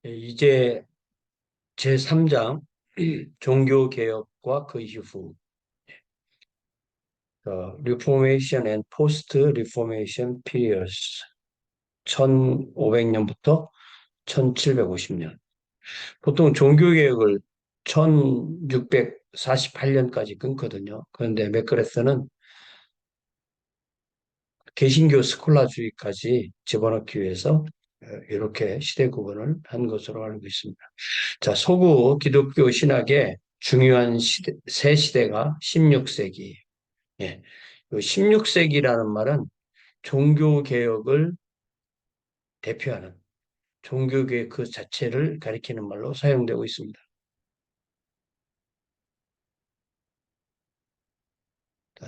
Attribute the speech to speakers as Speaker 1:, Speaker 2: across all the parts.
Speaker 1: 이제 제3장 종교개혁과 그 이후 Reformation and Post-Reformation Periods 1500년부터 1750년. 보통 종교개혁을 1648년까지 끊거든요. 그런데 맥그레스는 개신교 스콜라주의까지 집어넣기 위해서 이렇게 시대 구분을 한 것으로 알고 있습니다. 자, 서구 기독교 신학의 중요한 새 시대가 16세기. 예. 16세기라는 말은 종교개혁을 대표하는 종교개혁 그 자체를 가리키는 말로 사용되고 있습니다.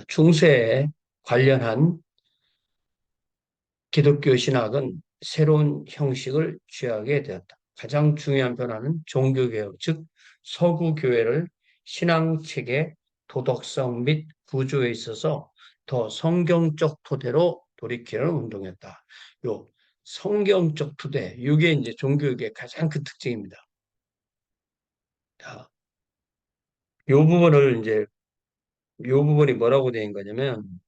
Speaker 1: 중세에 관련한 기독교 신학은 새로운 형식을 취하게 되었다. 가장 중요한 변화는 종교개혁, 즉 서구 교회를 신앙체계, 도덕성 및 구조에 있어서 더 성경적 토대로 돌이키는 운동이었다. 요 성경적 토대, 이게 이제 종교개혁의 가장 큰 특징입니다. 자, 요 부분을 이제 요 부분이 뭐라고 되어 있는 거냐면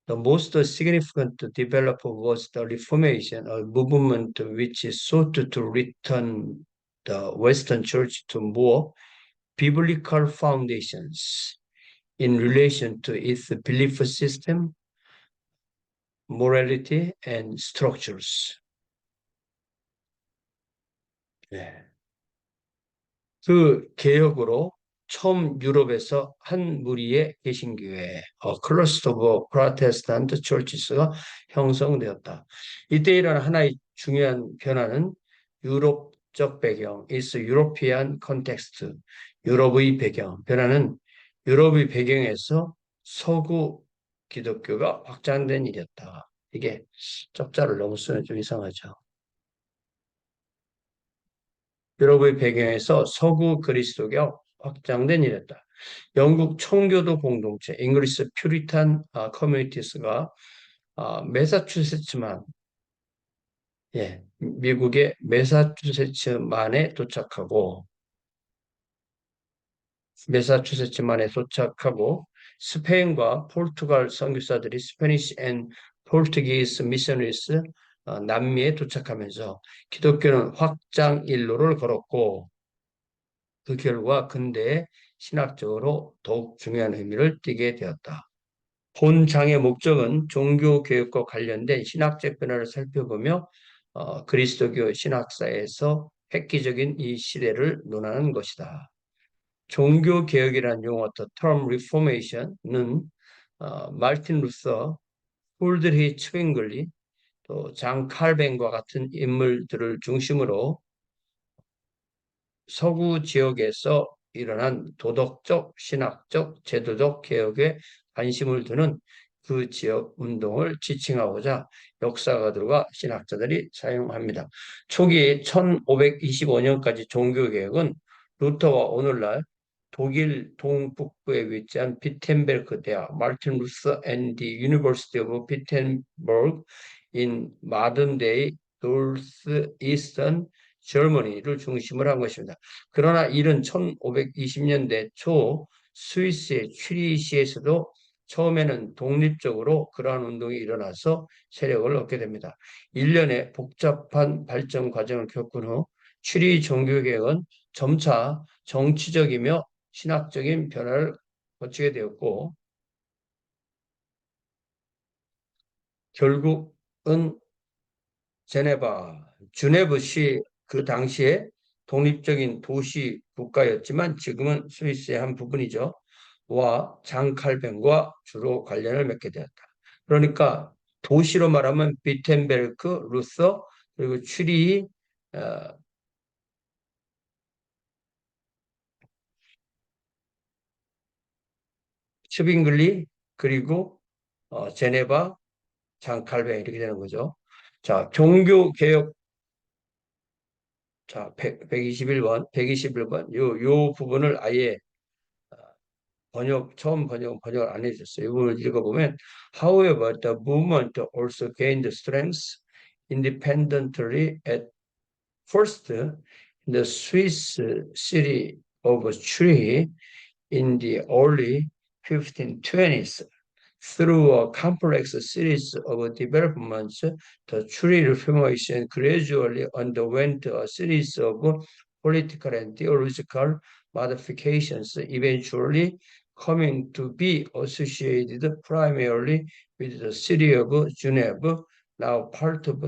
Speaker 1: The most significant development was the Reformation, a movement which sought to return the Western Church to more biblical foundations in relation to its belief system, morality, and structures. 네. 그 개혁으로 처음 유럽에서 한 무리의 개신교회, 클러스터 오브 프로테스탄트 처치스가 형성되었다. 이때 일어난 하나의 중요한 변화는 유럽적 배경, is European context, 유럽의 배경, 변화는 유럽의 배경에서 서구 기독교가 확장된 일이었다. 이게 적자를 너무 쓰면 좀 이상하죠. 유럽의 배경에서 서구 그리스도가 확장된 일이었다. 영국 청교도 공동체, 잉글리시 퓨리탄 커뮤니티스가 매사추세츠만, 예, 미국의 매사추세츠만에 도착하고 스페인과 포르투갈 선교사들이 스페니시 앤 포르투기스 미셔너리스 남미에 도착하면서 기독교는 확장 일로를 걸었고 그 결과 근대에 신학적으로 더욱 중요한 의미를 띠게 되었다. 본 장의 목적은 종교개혁과 관련된 신학적 변화를 살펴보며 그리스도교 신학사에서 획기적인 이 시대를 논하는 것이다. 종교개혁이라는 용어, the term reformation은 마르틴 루서, 홀드리 츠윙글리, 또 장 칼뱅과 같은 인물들을 중심으로 서구 지역에서 일어난 도덕적, 신학적, 제도적 개혁에 관심을 두는 그 지역 운동을 지칭하고자 역사가들과 신학자들이 사용합니다. 초기 1525년까지 종교개혁은 루터와 오늘날 독일 동북부에 위치한 비텐베르크 대학, 마르틴 루서 and the University of Wittenberg in modern day northeastern Germany를 중심으로 한 것입니다. 그러나 이른 1520년대 초 스위스의 취리시에서도 처음에는 독립적으로 그러한 운동이 일어나서 세력을 얻게 됩니다. 일련의 복잡한 발전 과정을 겪은 후 취리 종교개혁은 점차 정치적이며 신학적인 변화를 거치게 되었고 결국은 주네브시 그 당시에 독립적인 도시 국가였지만 지금은 스위스의 한 부분이죠. 와 장칼뱅과 주로 관련을 맺게 되었다. 그러니까 도시로 말하면 비텐베르크, 루서, 그리고 추리히 어, 츠빙글리, 그리고 제네바, 장칼뱅 이렇게 되는 거죠. 자, 종교개혁 자, 121번, 121번 요 부분을 아예 처음 번역을 안 해줬어요. 이 부분을 읽어보면 However, the movement also gained strength independently at First, in the Swiss city of Zurich in the early 1520s, through a complex series of developments, the Zurich Reformation gradually underwent a series of political and theological modifications, eventually coming to be associated primarily with the city of Geneva, now part of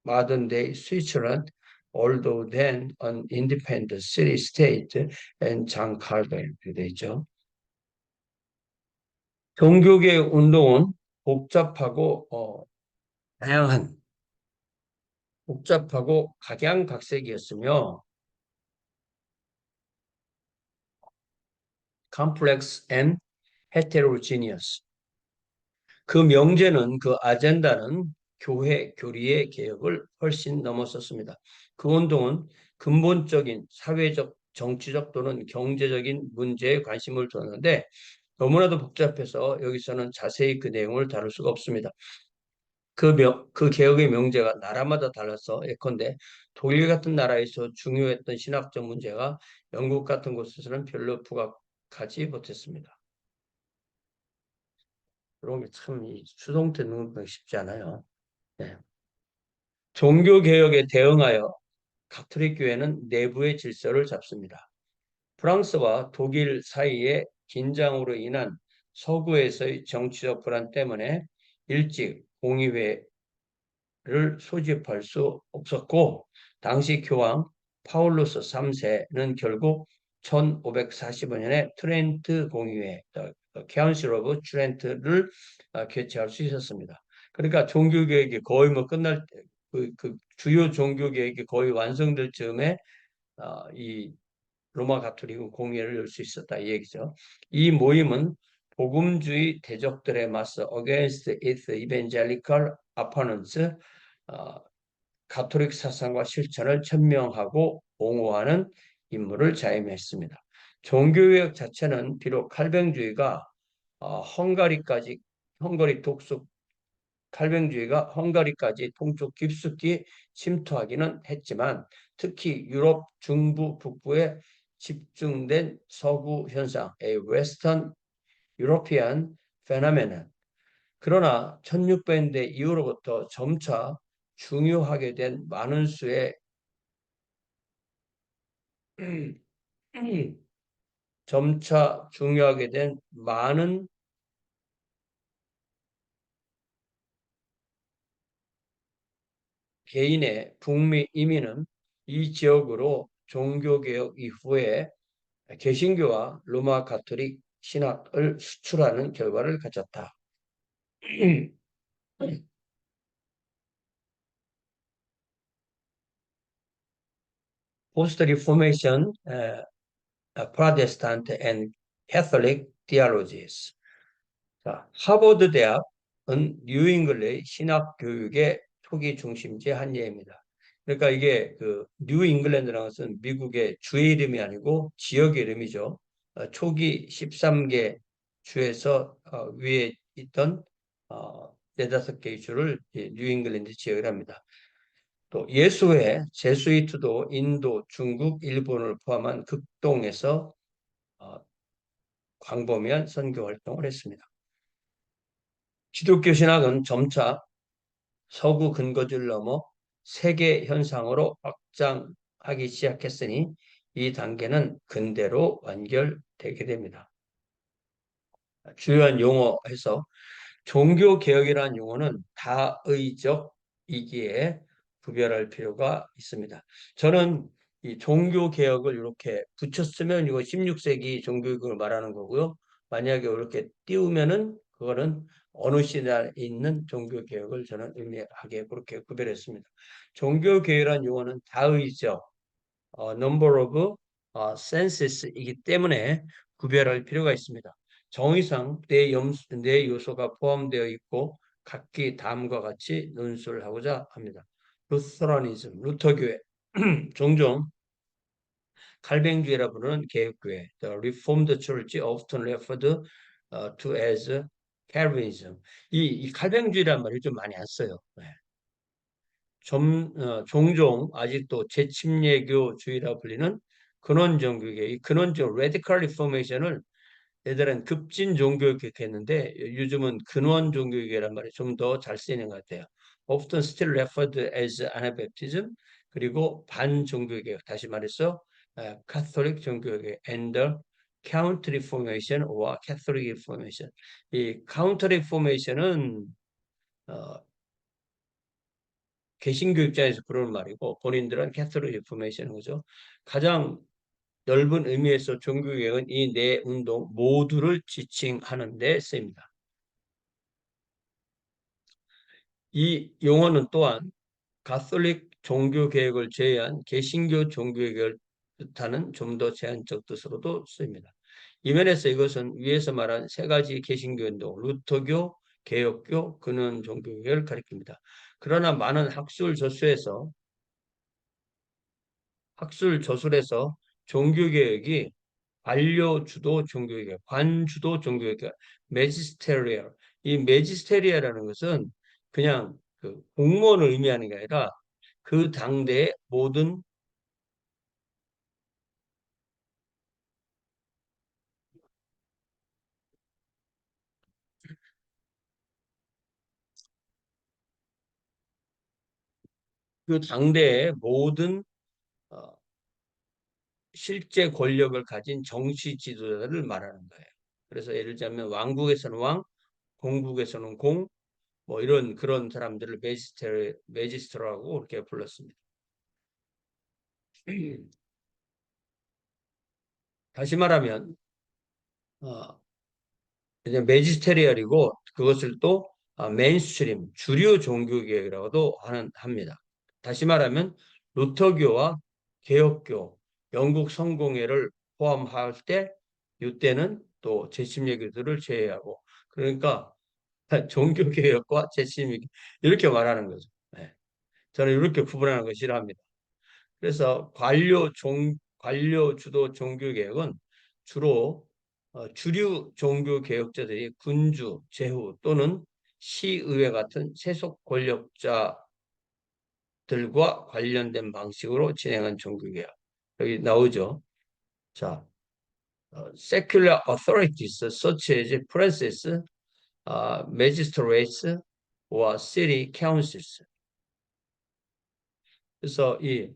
Speaker 1: modern-day Switzerland, although then an independent city-state, and John Calvin 되죠. 종교개혁 운동은 복잡하고 다양한 복잡하고 각양각색이었으며 complex and heterogeneous. 그 명제는 그 아젠다는 교회 교리의 개혁을 훨씬 넘어섰습니다. 그 운동은 근본적인 사회적, 정치적 또는 경제적인 문제에 관심을 뒀는데 너무나도 복잡해서 여기서는 자세히 그 내용을 다룰 수가 없습니다. 그 개혁의 명제가 나라마다 달라서 예컨대 독일 같은 나라에서 중요했던 신학적 문제가 영국 같은 곳에서는 별로 부각하지 못했습니다. 그런 게 참 수동태 넣는 건 쉽지 않아요. 네. 종교개혁에 대응하여 가톨릭 교회는 내부의 질서를 잡습니다. 프랑스와 독일 사이의 긴장으로 인한 서구에서의 정치적 불안 때문에 일찍 공의회를 소집할 수 없었고 당시 교황 파울루스 3세는 결국 1545년에 트렌트 공의회, Council of Trent를 개최할 수 있었습니다. 그러니까 종교개혁이 거의 뭐 끝날 그 주요 종교개혁이 거의 완성될 즈음에 이 로마 가톨릭은 공회를 열 수 있었다 이 얘기죠. 이 모임은 복음주의 대적들에 맞서 against its evangelical opponents 가톨릭 사상과 실천을 천명하고 옹호하는 임무를 자임했습니다. 종교개혁 자체는 비록 칼뱅주의가 헝가리 독속 칼뱅주의가 헝가리까지 동쪽 깊숙이 침투하기는 했지만 특히 유럽 중부 북부에 집중된 서구 현상, a Western European phenomenon. 그러나 1600년대 이후로부터 점차 중요하게 된 많은 수의 점차 중요하게 된 많은 개인의 북미 이민은 이 지역으로 종교개혁 이후에 개신교와 로마 가톨릭 신학을 수출하는 결과를 가졌다. Post Reformation Protestant and Catholic Theologies. 자, 하버드 대학은 뉴잉글의 신학 교육의 초기 중심지 한 예입니다. 그러니까 이게 그 뉴잉글랜드라는 것은 미국의 주의 이름이 아니고 지역의 이름이죠. 초기 13개 주에서 위에 있던 4-5개의 주를 뉴잉글랜드 지역이랍니다. 또 예수회 제수이트도 인도, 중국, 일본을 포함한 극동에서 광범위한 선교 활동을 했습니다. 기독교 신학은 점차 서구 근거지를 넘어 세계 현상으로 확장하기 시작했으니 이 단계는 근대로 완결되게 됩니다. 주요한 용어에서 종교개혁이라는 용어는 다의적이기에 구별할 필요가 있습니다. 저는 이 종교개혁을 이렇게 붙였으면 이거 16세기 종교개혁을 말하는 거고요. 만약에 이렇게 띄우면은 그거는 어느 시대에 있는 종교개혁을 저는 의미하게 그렇게 구별했습니다. 종교개혁이라는 용어는 다의적, number of senses이기 때문에 구별할 필요가 있습니다. 정의상 네 요소가 포함되어 있고 각기 다음과 같이 논술을 하고자 합니다. 루터라니즘, 루터교회, 종종 칼뱅주의라 부르는 개혁교회, the Reformed Church often referred to as Calvinism. 이 칼뱅주의란 말을 좀 많이 안 써요. 네. 종종 아직도 재침례교주의라 불리는 근원 종교계, 이 근원 종 레디컬 리포메이션을 예전엔 급진 종교개혁했는데 요즘은 근원 종교개혁이란 말이 좀 더 잘 쓰이는 것 같아요. Often still referred as Anabaptism, 그리고 반종교개혁, 다시 말해서 Catholic 종교개혁 and the Counter Reformation or Catholic Reformation. 이 Counter Reformation은 개신교 입장에서 그런 말이고 본인들은 Catholic Reformation인 거죠. 가장 넓은 의미에서 종교개혁은 이 네 운동 모두를 지칭하는 데 쓰입니다. 이 용어는 또한 가톨릭 종교개혁을 제외한 개신교 종교개혁을 뜻하는 좀 더 제한적 뜻으로도 쓰입니다. 이 면에서 이것은 위에서 말한 세 가지 개신교 운동, 루터교, 개혁교, 근원 종교개혁을 가리킵니다. 그러나 많은 학술 저술에서 종교개혁이 관료주도 종교개혁, 관주도 종교개혁, 메지스테리얼. 이 메지스테리아라는 것은 그냥 그 공무원을 의미하는 게 아니라 그 당대의 모든 그 당대의 모든 어, 실제 권력을 가진 정치 지도자들을 말하는 거예요. 그래서 예를 들자면 왕국에서는 왕, 공국에서는 공, 뭐 이런 그런 사람들을 메지스트라고 그렇게 불렀습니다. 다시 말하면 어, 이제 메지스테리얼이고 그것을 또 메인스트림 주류 종교개혁이라고도 합니다. 다시 말하면 루터교와 개혁교, 영국 성공회를 포함할 때 이때는 또 재침례교들을 제외하고 그러니까 종교개혁과 재침례 이렇게 말하는 거죠. 네. 저는 이렇게 구분하는 거 싫어합니다. 그래서 관료 주도 종교 개혁은 주로 주류 종교 개혁자들이 군주, 제후 또는 시의회 같은 세속 권력자들과 관련된 방식으로 진행한 종교 개혁. 여기 나오죠. 자, secular authorities such as princes, magistrates or city councils. 그래서 이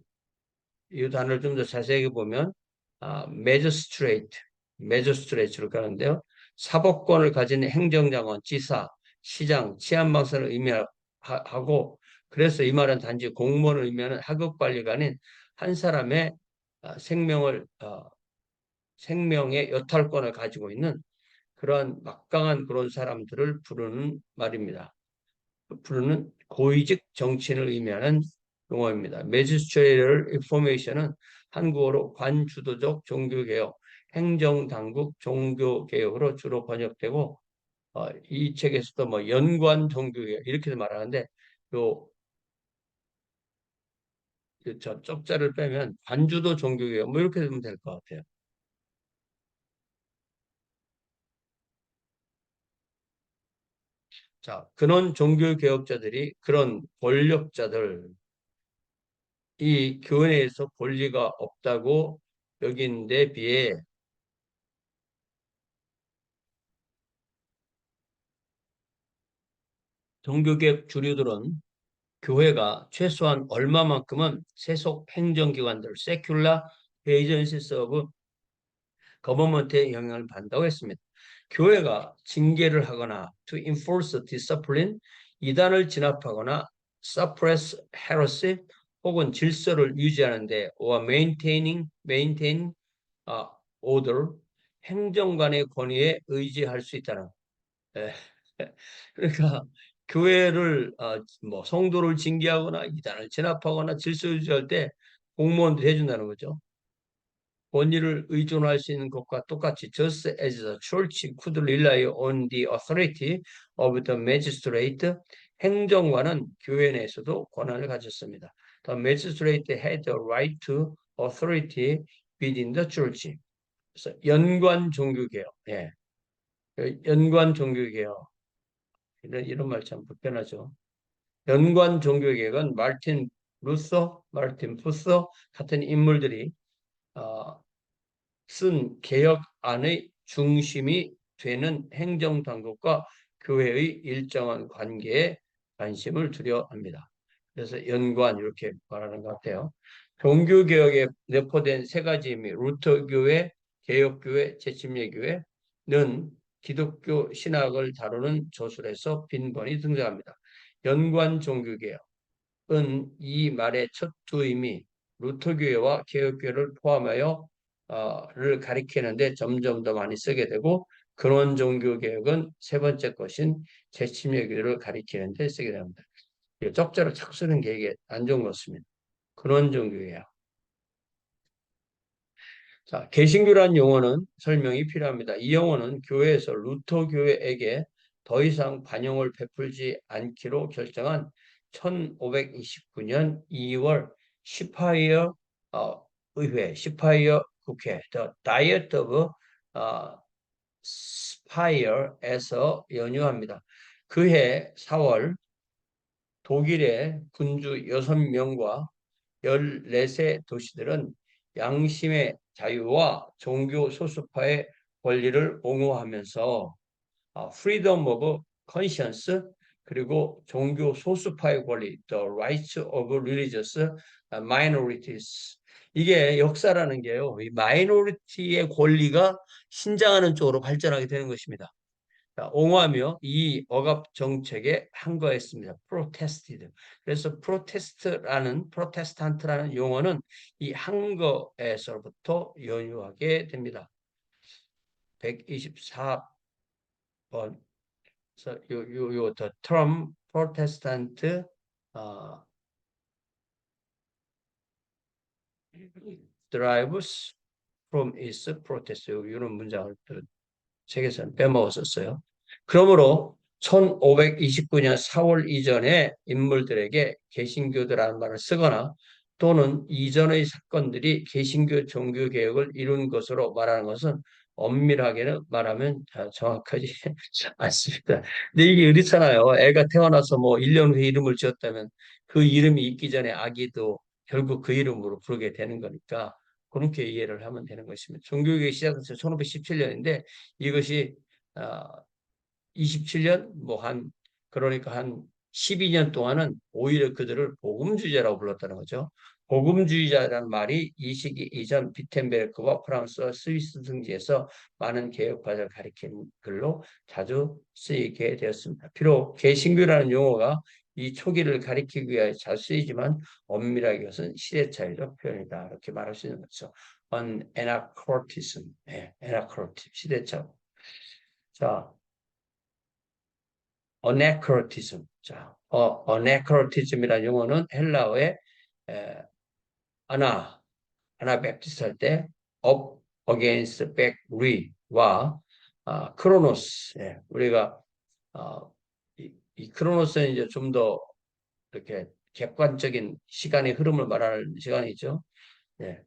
Speaker 1: 단어를 좀 더 자세하게 보면 매저스트레이트로 가는데요. 사법권을 가진 행정장관, 지사, 시장, 치안방사를 의미하고 그래서 이 말은 단지 공무원을 의미하는 하급관리가 아닌 한 사람의 생명의 여탈권을 가지고 있는 그러한 막강한 그런 사람들을 부르는 고위직 정치인을 의미하는 용어입니다. Magisterial Reformation은 한국어로 관주도적 종교개혁, 행정당국 종교개혁으로 주로 번역되고 이 책에서도 뭐 연관 종교개혁 이렇게도 말하는데 요 저 쪽자를 빼면 관주도 종교개혁 뭐 이렇게 되면 될 것 같아요. 자, 그런 종교개혁자들이 그런 권력자들 이 교회에서 권리가 없다고 여긴 데 비해 종교개혁 주류들은 교회가 최소한 얼마만큼은 세속 행정기관들, secular agencies of government의 영향을 받는다고 했습니다. 교회가 징계를 하거나 to enforce discipline, 이단을 진압하거나 suppress heresy, 혹은 질서를 유지하는데 or maintain order, 행정관의 권위에 의지할 수 있다는 예. 그러니까 교회를 뭐 성도를 징계하거나 이단을 진압하거나 질서 유지할 때 공무원들이 해준다는 거죠. 권위를 의존할 수 있는 것과 똑같이 just as the church could rely on the authority of the magistrate, 행정관은 교회 내에서도 권한을 가졌습니다. The magistrate had the right to authority within the church. 그래서 연관 종교개혁, 예. 연관 종교개혁 이런 말 참 불편하죠. 연관 종교개혁은 마르틴 루소, 마르틴 푸서 같은 인물들이 어, 쓴 개혁안의 중심이 되는 행정당국과 교회의 일정한 관계에 관심을 두려 합니다. 그래서 연관 이렇게 말하는 것 같아요. 종교개혁에 내포된 세 가지 의미, 루터교회, 개혁교회, 재침례교회는 기독교 신학을 다루는 조술에서 빈번히 등장합니다. 연관 종교개혁 은 이 말의 첫 두 의미 루터교회와 개혁교회를 포함하여 를 가리키는데 점점 더 많이 쓰게 되고 근원 종교개혁은 세 번째 것인 재침례교회를 가리키는데 쓰게 됩니다. 적자로 자꾸 쓰는 게 이게 안 좋은 것 같습니다. 근원 종교개혁. 자, 개신교라는 용어는 설명이 필요합니다. 이 용어는 교회에서 루터 교회에게 더 이상 반영을 베풀지 않기로 결정한 1529년 2월 시파이어 의회, 시파이어 국회, The Diet of Speyere에서 연유합니다. 그해 4월 독일의 군주 6명과 14세 도시들은 양심의 자유와 종교 소수파의 권리를 옹호하면서 Freedom of Conscience 그리고 종교 소수파의 권리 The Rights of Religious Minorities 이게 역사라는 게요. 이 마이너리티의 권리가 신장하는 쪽으로 발전하게 되는 것입니다. 옹호하며 이 억압 정책에 항거했습니다. protested. 그래서 프로테스탄트라는 용어는 이 항거에서부터 연유하게 됩니다. 124번. 그래서 the term protestant derives from its protest. 이런 문장을 책에서는 빼먹었었어요. 그러므로 1529년 4월 이전의 인물들에게 개신교도라는 말을 쓰거나 또는 이전의 사건들이 개신교 종교개혁을 이룬 것으로 말하는 것은 엄밀하게는 말하면 정확하지 않습니다. 근데 이게 그렇잖아요. 애가 태어나서 뭐 1년 후에 이름을 지었다면 그 이름이 있기 전에 아기도 결국 그 이름으로 부르게 되는 거니까 그렇게 이해를 하면 되는 것입니다. 종교개혁이 시작돼서 1517년인데 이것이 27년 뭐 한 그러니까 한 12년 동안은 오히려 그들을 복음주의자라고 불렀다는 거죠. 복음주의자라는 말이 이 시기 이전 비텐베르크와 프랑스와 스위스 등지에서 많은 개혁파를 가리키는 글로 자주 쓰이게 되었습니다. 비록 개신교라는 용어가 이 초기를 가리키기 위해 잘 쓰이지만 엄밀하게 이것은 시대차이적 표현이다. 이렇게 말할 수 있는 거죠. An anachronism, anachronism, 시대차. 자, anachronism. 자, anachronism이라는 용어는 헬라어의 에, 아나, 아나백티스 할 때 up against back re와 크로노스. 우리가 이 크로노스는 이제 좀 더 이렇게 객관적인 시간의 흐름을 말하는 시간이죠. 예.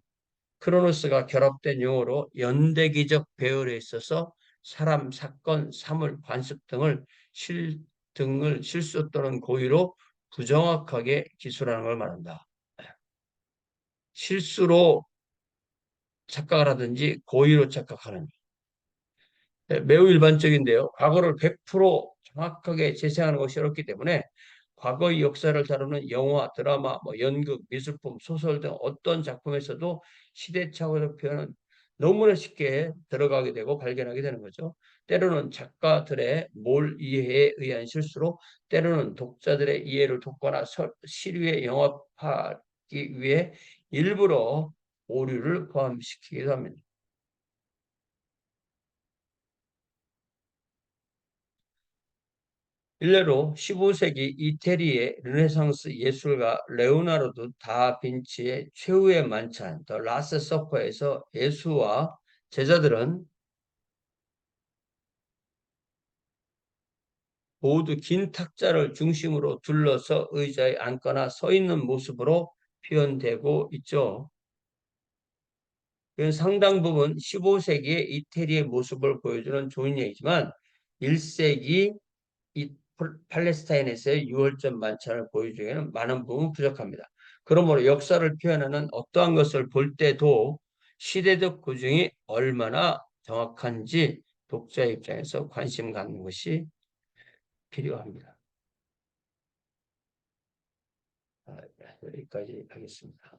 Speaker 1: 크로노스가 결합된 용어로 연대기적 배열에 있어서 사람, 사건, 사물, 관습 등을 실수 또는 고의로 부정확하게 기술하는 걸 말한다. 실수로 착각을 하든지 고의로 착각하는 매우 일반적인데요. 과거를 100% 정확하게 재생하는 것이 어렵기 때문에 과거의 역사를 다루는 영화, 드라마, 뭐 연극, 미술품, 소설 등 어떤 작품에서도 시대착오적 표현은 너무나 쉽게 들어가게 되고 발견하게 되는 거죠. 때로는 작가들의 몰 이해에 의한 실수로 때로는 독자들의 이해를 돕거나 시류에 영합하기 위해 일부러 오류를 포함시키기도 합니다. 일례로 15세기 이태리의 르네상스 예술가 레오나르도 다빈치의 최후의 만찬, 더 라스 서퍼에서 예수와 제자들은 모두 긴 탁자를 중심으로 둘러서 의자에 앉거나 서 있는 모습으로 표현되고 있죠. 이건 상당 부분 15세기의 이태리의 모습을 보여주는 좋은 얘기지만 1세기 팔레스타인에서의 6월절 만찬을 보여주기에는 많은 부분 부족합니다. 그러므로 역사를 표현하는 어떠한 것을 볼 때도 시대적 고증이 얼마나 정확한지 독자 입장에서 관심 갖는 것이 필요합니다. 여기까지 하겠습니다.